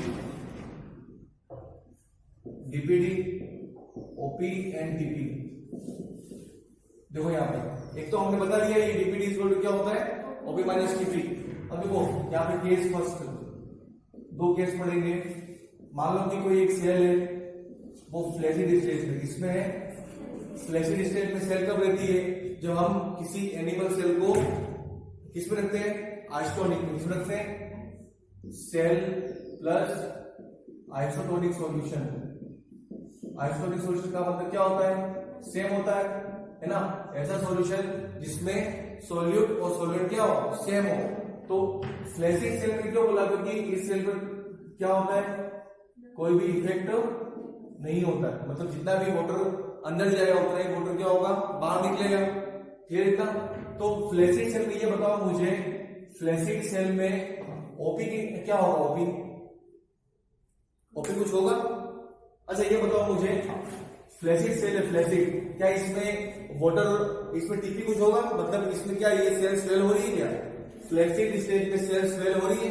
Speaker 1: DPD, OP and TP. देखो यहाँ पे एक तो हमने बता दिया ये डीपीडी इक्वल टू क्या होता है, ओपी माइनस टीपी। अब देखो यहाँ पे केस फर्स्ट, 2 केस पढ़ेंगे। मान लो कि कोई एक सेल है, वो फ्लैसिड स्टेज में, इसमें है फ्लैसिड स्टेज में सेल कब रहती है, जब हम किसी एनिमल सेल को किसमें रखते हैं, आइसोटोनिक में। किसमें रखते हैं, cell plus isotonic solution. Isotonic solution का मतलब क्या होता है, सेम होता है ना। ऐसा सॉल्यूशन जिसमें सॉल्यूट और सॉल्वेंट क्या हो, सेम हो। तो फ्लैसिड सेल में क्यों बोला, क्योंकि इस सेल पर क्या होता है, कोई भी इफेक्ट नहीं होता है। मतलब जितना भी वाटर अंदर जाएगा उतना ही वाटर क्या होगा, बाहर निकलेगा। क्लियर इतना। तो फ्लैसिड सेल में ये बताओ मुझे, फ्लैसिड सेल में ओपी क्या होगा, ओपी कुछ होगा। अच्छा ये बताओ मुझे, फ्लैसिड सेल है, फ्लैसिड, क्या इसमें वाटर, इसमें टीपी कुछ होगा, मतलब इसमें क्या ये सेल स्वेल हो रही है, क्या फ्लैसिड स्टेज में सेल स्वेल हो रही है,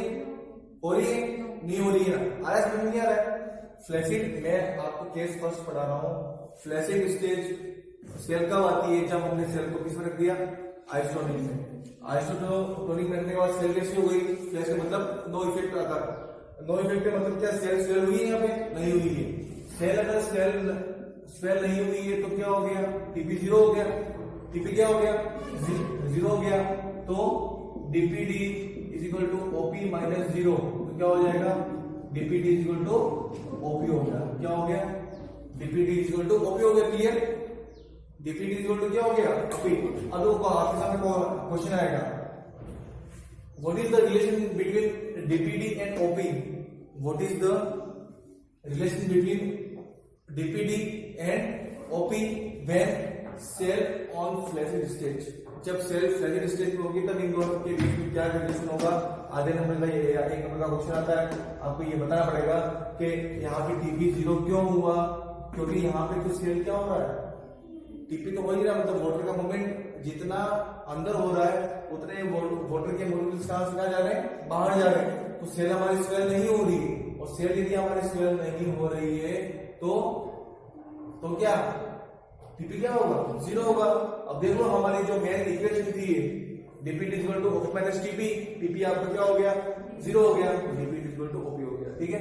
Speaker 1: नहीं हो रही है ना। आ रहा है, समझ में नहीं आ रहा है। फ्लैसिड, मैं आपको केस फर्स्ट पढ़ा रहा हूं। फ्लैसिड स्टेज सेल कब आती है, जब हमने सेल को किसमें रख दिया, आइसोटोनिक में। आइसोटोनिक में रखने के बाद सेल कैसी हो गई, फ्लैश मतलब नो इफेक्ट आता है। नो इफेक्ट का मतलब क्या, सेल स्वेल हुई है, यहाँ पे नहीं हुई है। सेल अगर स्वेल नहीं हुई है तो क्या हो गया, टीपी 0 हो गया। टीपी क्या हो गया, 0 हो गया। तो DPD is equal to OP minus 0, तो क्या हो जाएगा, DPD is equal to OP हो गया। क्या हो गया, DPD is equal to OP हो गया। Clear, DPD is equal to क्या हो गया, ओपी। अब देखो आपके सामने क्वेश्चन आएगा, what is the relation between DPD and OP, what is the relation between DPD and OP when cell on flaccid stage. जब सेल फ्लैजिड स्टेज में होगी तब इन दोनों के बीच में क्या रिलेशन होगा, आधे नंबर का ये 1 नंबर का क्वेश्चन आता है, आपको ये बताना पड़ेगा कि यहाँ पे टीपी 0 क्यों हुआ, क्योंकि यहाँ पे तो सेल क्या हो रहा है, टीपी तो हो ही रहा है, मतलब वाटर का मूवमेंट जितना अंदर हो रहा है उतने वाटर के मॉलिक्यूल्स कहां से कहां जा रहे हैं, बाहर जा रहे हैं। तो सेल हमारी स्वेल नहीं हो रही है, और सेल यदि हमारी स्वेल नहीं हो रही है तो क्या टीपी क्या होगा, 0 होगा। अब देखो हमारी जो मेन इक्वेशन थी dP equal to OP minus TP, TP आपका क्या हो गया, 0 हो गया, dP इक्वल टू ओपी हो गया। ठीक है,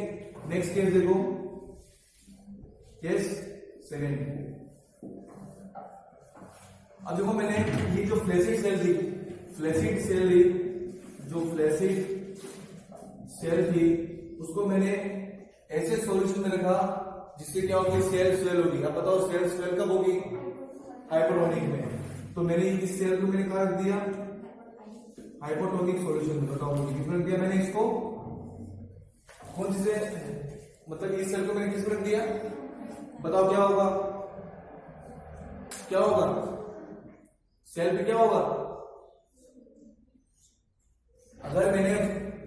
Speaker 1: नेक्स्ट केस देखो, केस सेकंड। अब देखो मैंने ये जो फ्लैसिड सेल थी, फ्लैसिड सेल थी, जो फ्लैसिड सेल थी उसको मैंने ऐसे सॉल्यूशन में रखा जिससे क्या होगी, सेल स्वेल होगी। अब बताओ सेल स्वेल कब होगी, हाइपोटोनिक में। तो मैंने इस सेल को मैंने कहा रख दिया, हाइपोटोनिक सॉल्यूशन में। बताओ मुझे किसमें रख दिया मैंने इसको, कौन सी से, मतलब इस सेल को मैंने किसमें रख दिया, बताओ क्या होगा, क्या होगा, सेल पे क्या होगा, अगर मैंने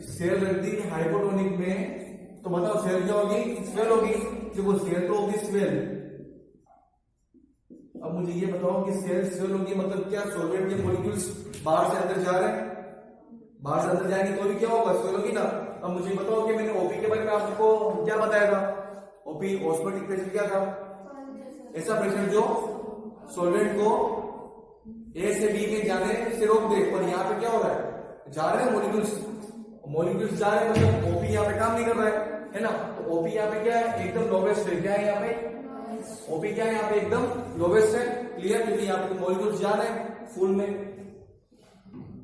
Speaker 1: सेल रख दी हाइपोटोनिक में तो बताओ सेल क्या होगी, स्वेल होगी, देखो सेल तो होगी स्वेल। अब मुझे ये बताओ कि सेल स्वेल होगी मतलब क्या, सॉल्वेंट के मॉलिक्यूल्स बाहर से अंदर जा रहे हैं, बाहर से अंदर जाएंगे तो भी क्या होगा, स्वेल होगी ना। अब मुझे बताओ कि मैंने ओपी के बारे में आपको क्या बताया था, ओपी ऑस्मोटिक प्रेशर क्या था, ऐसा प्रेशर जो सॉल्वेंट को ए से बी में जाने से रोक दे। और यहाँ पे क्या हो रहा है, जा रहे हैं मॉलिक्यूल्स, मॉलिक्यूल्स जा रहे हैं, मतलब ओपी यहाँ पे काम नहीं कर रहा है ना। तो ओपी यहाँ पे क्या है, एकदम लोवेस्ट है, क्या है यहाँ पे, ओपी क्या है यहाँ पे एकदम लोवेस्ट है, क्लियर, क्योंकि यहाँ पे मॉलिक्यूल्स जा रहे हैं फुल में।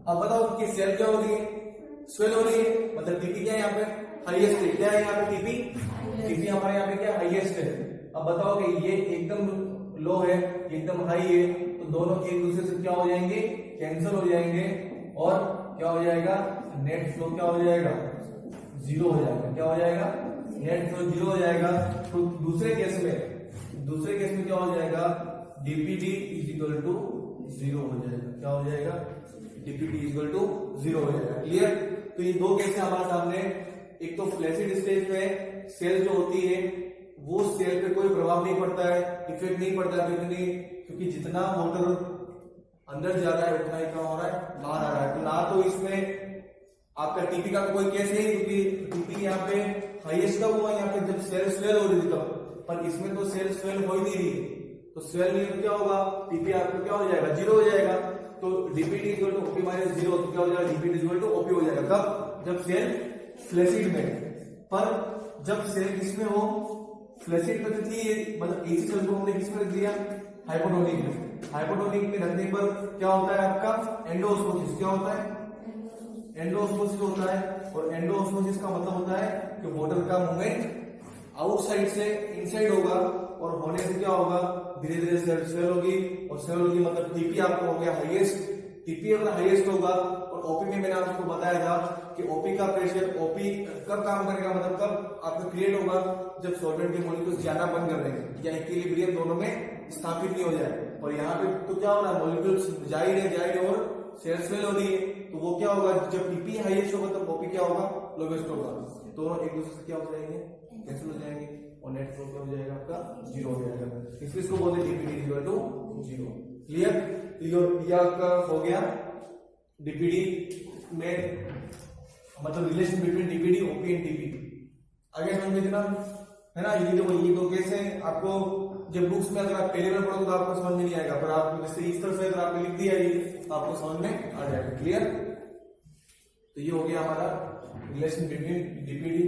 Speaker 1: अब बताओ कि सेल क्या हो रही है, स्वेल हो रही है, मतलब टीपी क्या है यहाँ पे, हाईएस्ट है, क्या है यहाँ पे टीपी, टीपी हमारे यहाँ पे क्या हाईएस्ट है। अब बताओ कि ये एकदम लो है, एकदम हाई है, तो दोनों एक दूसरे से क्या हो जाएंगे, कैंसिल हो जाएंगे, और क्या हो जाएगा, नेट फ्लो क्या हो जाएगा, 0 हो जाएगा, क्या हो जाएगा, नेट फ्लो 0 हो जाएगा। तो दूसरे केस में क्या हो जाएगा, dPd इज इक्वल टू 0 हो जाएगा, क्या हो जाएगा, dPd इज इक्वल टू 0 हो जाएगा, क्लियर। तो ये दो केस है हमारे सामने, एक तो फ्लैसिड स्टेज में सेल जो होती है वो सेल पे कोई प्रभाव नहीं पड़ता है, इफेक्ट नहीं पड़ता है, क्योंकि जितना वाटर अंदर जा रहा है उतना ही क्या हो रहा है, बाहर आ रहा है। तो ना तो इसमें आपका टीपी का कोई केस नहीं, क्योंकि टीपी यहाँ पे हाईएस्ट कब हुआ, यहाँ पे जब सेल स्वेल हो रही थी तब, पर इसमें तो सेल स्वेल हो ही नहीं रही, तो स्वेल नहीं तो क्या होगा, टीपी आपको क्या हो जाएगा, 0 हो जाएगा। तो DPD equal to OP minus 0, तो क्या हो जाएगा, डीपीडी इक्वल टू ओपी हो जाएगा, कब, जब सेल फ्लैसिड में। पर जब सेल किसमें हो, फ्लैसिड में थी, मतलब इसी सेल को हमने किसमें रख दिया, हाइपोटोनिक में। हाइपोटोनिक में रखने पर क्या होता है आपका, एंडोऑस्मोसिस, क्या होता है, एंडोऑस्मोसिस होता है। और एंडोऑस्मोसिस का मतलब होता है कि वाटर का मूवमेंट आउटसाइड से इनसाइड होगा, और होने से क्या होगा, धीरे धीरे सेल होगी, और सेल होगी मतलब टीपी आपको हो गया हाईएस्ट, टीपी अगर हाईएस्ट होगा। और ओपी में मैंने आपको बताया था कि ओपी का प्रेशर, ओपी कब काम करेगा, मतलब कब आपका क्रिएट होगा, जब सॉल्वेंट के मॉलिक्यूल्स जाना बंद कर देंगे या इक्विलिब्रियम दोनों में स्थापित नहीं हो जाए। और यहाँ पे तो क्या हो रहा है, मॉलिक्यूल्स जा ही रहे और सेल स्वेल हो रही है, तो वो क्या होगा, जब टीपी हाईएस्ट होगा तो ओपी क्या होगा, लोवेस्ट होगा, दोनों एक दूसरे से क्या हो जाएंगे, कैंसिल हो जाएंगे, और नेट फ्लो क्या हो जाएगा आपका, 0 हो जाएगा। इसलिए इसको बोलते हैं डीपीडी इक्वल टू 0, क्लियर। ये आपका हो गया डीपीडी में, मतलब relation between DPD, OP and TP. आगे समझ में इतना है ना। ये दो केस है, आपको जब बुक्स में अगर आप पहली बार पढ़ोगे तो आपको समझ में नहीं आएगा, पर आप जैसे इस तरह से अगर आपने लिख दिया ये तो आपको समझ में आ जाएगा, क्लियर। तो ये हो गया हमारा relation between DPD,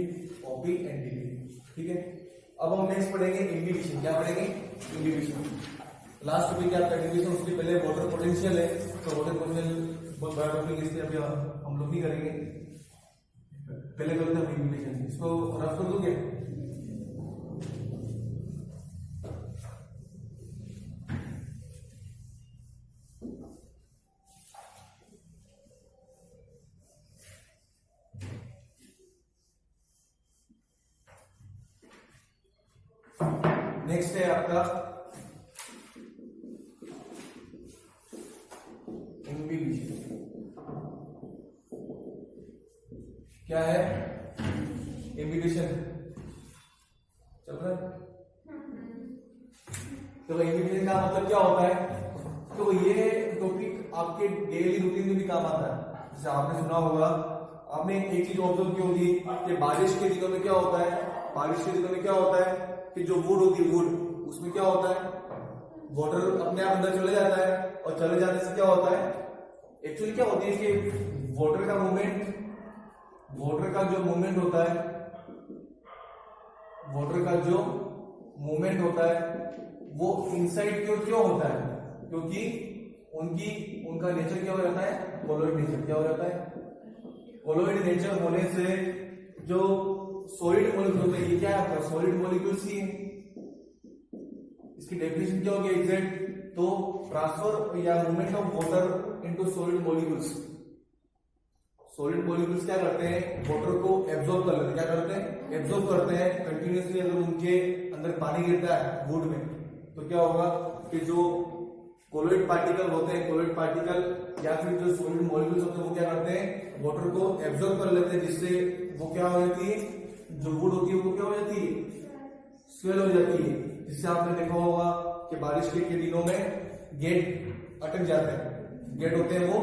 Speaker 1: OP and TP, ठीक है। अब हम नेक्स्ट पढ़ेंगे इनहिबिशन। क्या पढ़ेंगे, इनहिबिशन। लास्ट टॉपिक आपका इनहिबिशन, उसके पहले वाटर पोटेंशियल है, तो वाटर पोटेंशियल बायोटॉपिक, इसलिए अभी हम लोग नहीं करेंगे, पहले करते हैं इनहिबिशन। इसको रफ कर दोगे, नेक्स्ट है आपका क्या है, इन्विटेशन। चल रहा है? तो इन्विटेशन का मतलब क्या होता है, तो ये टॉपिक आपके डेली रूटीन में भी काम आता है। जैसे आपने सुना होगा, आपने एक चीज ऑब्जर्व की होगी कि बारिश के दिनों में क्या होता है, बारिश के दिनों में क्या होता है कि जो वुड होती है, वुड, उसमें क्या होता है, वाटर अपने आप अंदर चले जाता है, और चले जाने से क्या होता है, एक्चुअली क्या होती है कि वाटर का मूवमेंट, वाटर का जो मूवमेंट होता है, वाटर का जो मूवमेंट होता है वो इनसाइड की ओर क्यों होता है, क्योंकि उनका नेचर क्या हो जाता है, कोलॉइड नेचर। क्या हो जाता है, कोलॉइड नेचर होने से जो सॉलिड मॉलिक्यूल होते हैं, ये क्या है आपका सॉलिड मॉलिक्यूल्स ही है। इसकी डेफिनेशन क्या होगी एग्जैक्ट, तो ट्रांसफर या movement of water into solid molecules. Solid molecules क्या करते हैं, वाटर को एब्जॉर्ब कर लेते हैं। क्या करते हैं, एब्जॉर्ब करते हैं कंटिन्यूअसली। अगर उनके अंदर पानी गिरता है वुड में, तो क्या होगा कि जो कोलॉइड पार्टिकल होते हैं, कोलॉइड पार्टिकल या फिर जो सॉलिड मॉलिक्यूल्स होते हैं, वो क्या करते हैं, वाटर को एब्जॉर्ब कर लेते हैं, जिससे वो क्या हो जाती है, जो वुड होती है वो क्या हो जाती है, स्वेल हो जाती है। जिससे आपने देखा होगा कि बारिश के दिनों में गेट अटक जाते हैं, गेट होते हैं वो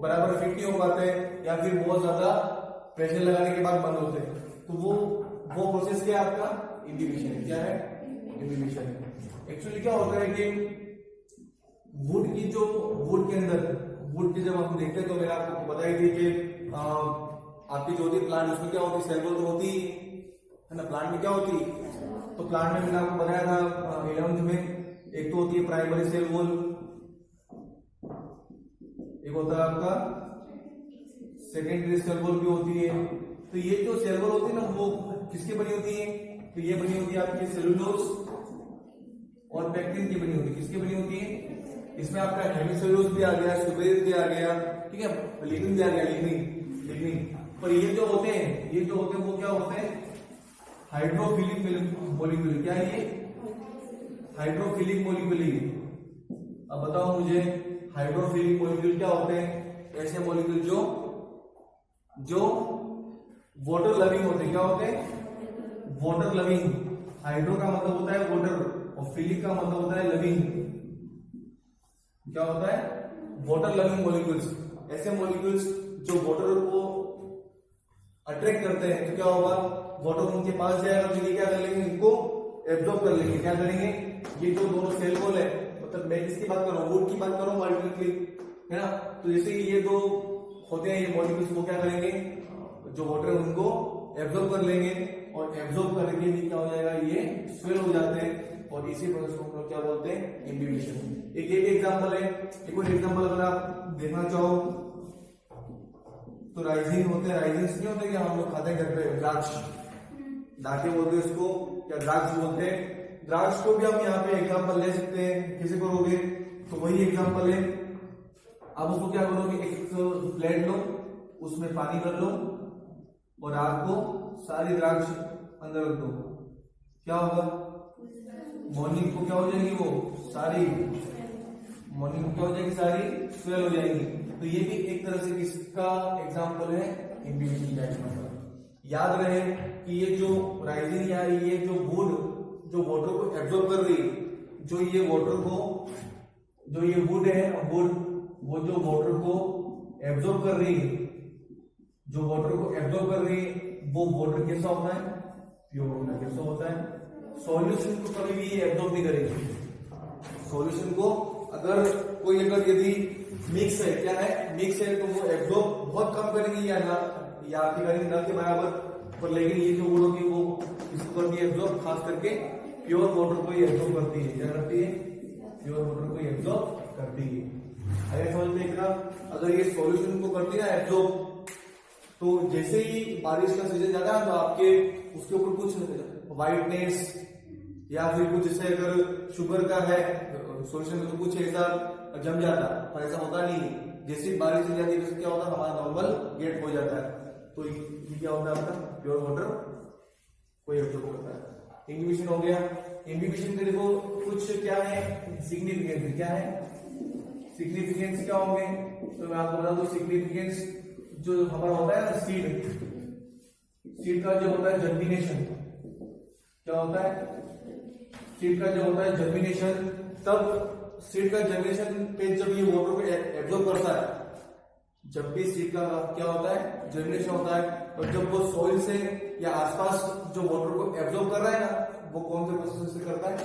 Speaker 1: बराबर फिट नहीं हो पाते हैं, या फिर बहुत ज्यादा प्रेशर लगाने के बाद बंद होते हैं। तो वो प्रोसेस क्या है आपका, इन्हिबिशन। क्या है, इन्हिबिशन। एक्चुअली क्या होता है कि वुड की जो, वुड के अंदर, वुड की जब हम देखते हैं, तो मैंने आपको बताई थी कि आपकी जो होती प्लांट, उसमें क्या होती, सेल वॉल तो होती है ना, प्लांट में क्या होती है, तो प्लांट में मैंने आपको बताया था 11th में, एक तो होती है प्राइमरी सेल वॉल, एक होता है आपका सेकेंडरी सेल वॉल भी होती है। तो ये जो सेल वॉल होती है ना, वो किसकी बनी होती है, तो ये बनी होती है आपकी सेलुलोज और पेक्टिन की बनी होती है। किसकी बनी होती है, इसमें आपका हेमिसेलुलोज भी आ गया, सुबेरिस भी आ गया, ठीक है, लिग्निन भी आ गया, लिग्निन। पर ये जो होते हैं, ये जो होते हैं वो क्या होते हैं, हाइड्रोफिलिक मॉलिक्यूल। क्या है ये, हाइड्रोफिलिक मॉलिक्यूल। अब बताओ मुझे, हाइड्रोफिलिक मॉलिक्यूल क्या होते हैं, ऐसे मॉलिक्यूल जो वाटर लविंग होते हैं। क्या होते हैं, वाटर लविंग। हाइड्रो का मतलब होता है वाटर, और फिलिक का मतलब होता है लविंग। क्या होता है, वाटर लविंग मॉलिक्यूल्स। ऐसे मॉलिक्यूल्स जो वाटर को अट्रैक्ट करते हैं, तो क्या होगा, वाटर उनके पास जाएगा, तो ये क्या कर लेंगे, इनको एब्जॉर्ब कर लेंगे। क्या करेंगे, ये जो दोनों सेल वॉल है, मतलब मैं किसकी बात कर रहा हूँ, वुड की बात कर रहा हूँ अल्टीमेटली, है ना। तो जैसे ये दो होते हैं, ये मॉलिक्यूल्स वो क्या करेंगे, जो वाटर है उनको एब्जॉर्ब कर लेंगे, और एब्जॉर्ब करके ये क्या हो जाएगा, ये स्वेल हो जाते हैं, और इसी प्रोसेस को हम लोग क्या बोलते हैं, इन्हिबिशन। एक एग्जांपल है, एक और एग्जांपल अगर आप देखना चाहो तो राइजिन होते हैं। राइजिन नहीं होते कि हम लोग खाते हैं घर पे, द्राक्ष, डाके बोलते हैं उसको, क्या द्राक्ष बोलते हैं। द्राक्ष को भी हम यहाँ पे एग्जांपल ले सकते हैं। कैसे करोगे, तो वही एग्जांपल है, आप उसको क्या करोगे, एक प्लेट लो, उसमें पानी कर लो, और रात को सारी द्राक्ष अंदर रख दो। क्या होगा, मॉर्निंग को क्या हो जाएगी, वो सारी, मॉर्निंग को क्या हो जाएगी, सारी स्वेल हो जाएगी। तो ये भी एक तरह से किसका एग्जांपल है, इन्हिबिशन का एग्जांपल। याद रहे कि ये जो राइजिन या ये जो वुड जो वाटर को एब्जॉर्ब कर रही है, जो ये वाटर को, जो ये वुड है, वुड वो जो वाटर को एब्जॉर्ब कर रही है, जो वाटर को एब्जॉर्ब कर रही है, वो वाटर कैसा होता है, प्योर होता है। कैसा होता है, सॉल्यूशन को कभी भी एब्जॉर्ब नहीं करेगी। सॉल्यूशन को अगर कोई, अगर यदि मिक्स है, क्या है, मिक्स है, तो वो एब्जॉर्ब बहुत कम करेंगी, या आपकी करेंगे न के बराबर, पर लेकिन ये जो वुड होगी वो इसको करती है एब्जॉर्ब, खास करके प्योर वाटर को ही एब्जॉर्ब करती है। क्या करती है, प्योर वाटर को एब्जॉर्ब करती है। अगर समझ में इतना, अगर ये सॉल्यूशन को करती है एब्जॉर्ब, तो जैसे ही बारिश का सीजन जाता है, तो आपके उसके ऊपर कुछ व्हाइटनेस या फिर कुछ जैसे अगर शुगर का है सॉल्यूशन में, तो कुछ ऐसा जम जाता, पर ऐसा होता नहीं। जैसे बारिश हो जाती है, तो क्या होता है, हमारा नॉर्मल गेट हो जाता है। तो ये क्या होता है, आपका प्योर वाटर को एब्जॉर्ब करता है। इन्हिबिशन हो गया। इन्हिबिशन के देखो कुछ क्या है, सिग्निफिकेंस। क्या है, सिग्निफिकेंस क्या होंगे, तो मैं आपको बता दूं, सिग्निफिकेंस जो हमारा होता है ना, सीड, सीड का जो होता है जर्मिनेशन, क्या होता है सीड का जो होता है जर्मिनेशन, तब सीड का जर्मिनेशन पे जब ये वाटर को एब्जॉर्ब करता है, जब भी सीड का क्या होता है जर्मिनेशन होता है, और जब वो सॉइल से या आसपास जो वाटर को एब्जॉर्ब कर रहा है ना, वो कौन से प्रोसेस से करता है,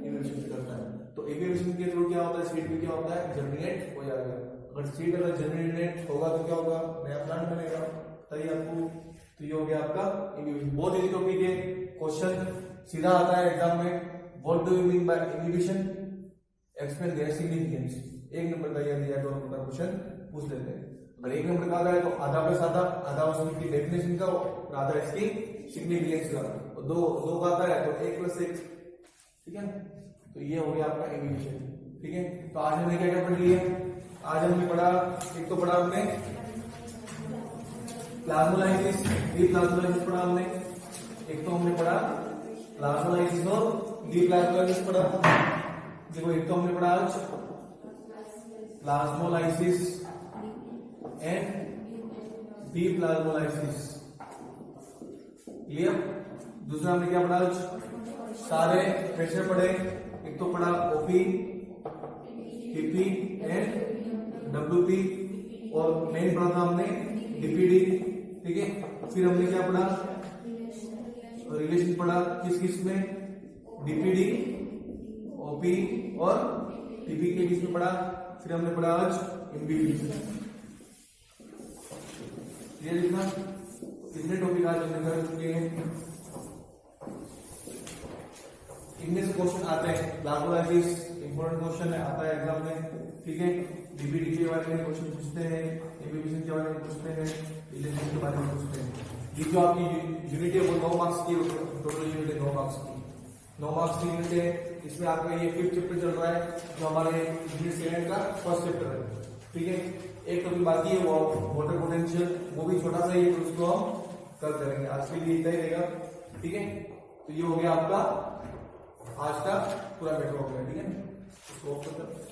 Speaker 1: इन्वेशन से करता है। तो इन्वेशन के थ्रू क्या होता है, सीड भी क्या होता है जर्मिनेट हो जाएगा। अगर सीड अगर जर्मिनेट होगा तो क्या होगा, नया प्लांट बनेगा। तभी आपको, तो ये हो गया आपका इन्वेशन। बहुत इजी टॉपिक है, क्वेश्चन सीधा आता है एग्जाम में। What do you mean by invasion, explain their significance. एक नंबर का या 2 नंबर का क्वेश्चन पूछ लेते हैं। अगर 1 नंबर का आता है तो आधा प्लस आधा उसकी डेफिनेशन का और आधा इसकी सिग्निफिकेंस का, और दो का आता है तो 1 + 1, ठीक है। तो ये हो गया आपका इन्वेशन, ठीक है। तो आज हमने क्या क्या पढ़ लिया, आज हमने पढ़ा, एक तो पढ़ा हमने प्लाज्मोलाइसिस, प्लाज्मोलाइसिस पढ़ा हमने, एक तो हमने पढ़ा प्लाज्मोलाइसिस और डीप्लाज्मोलाइसिस पढ़ा। देखो एक तो हमने पढ़ा आज प्लाज्मोलाइसिस एंड डीप्लाज्मोलाइसिस, क्लियर। दूसरा हमने क्या पढ़ा आज, सारे प्रेशर पढ़े। एक तो पढ़ा ओपी, पीपी एंड डब्ल्यूपी, और मेन पढ़ा था हमने डीपीडी, ठीक है। फिर हमने क्या पढ़ा, रिलेशन पढ़ा किस किस में, डीपीडी, ओपी और पीपी के बीच में पढ़ा। फिर हमने पढ़ा आज इम्बिबिशन। ये लिखना, इतने टॉपिक आज हमने कर चुके हैं। इनमें से क्वेश्चन आते हैं, प्लाज्मोलाइसिस इंपॉर्टेंट क्वेश्चन है, आता है एग्जाम में, ठीक है। डीपीडी के बारे में क्वेश्चन पूछते हैं, इम्बिबिशन के बारे में पूछते हैं, रिलेशन के बारे में पूछते हैं। ये जो आपकी यूनिट है वो 9 मार्क्स की, टोटल यूनिट है 9 मार्क्स की, 9 मार्क्स की यूनिट है। इसमें आपका ये 5th चैप्टर चल रहा है, जो हमारे यूनिट 7 का फर्स्ट चैप्टर है, ठीक है। एक टॉपिक बाकी है वो वाटर पोटेंशियल, वो भी छोटा सा ही है, तो उसको हम कर करेंगे। आज के लिए इतना ही रहेगा, ठीक है। तो ये हो गया आपका आज का पूरा मैटर हो गया, ठीक है। इसको ऑफ कर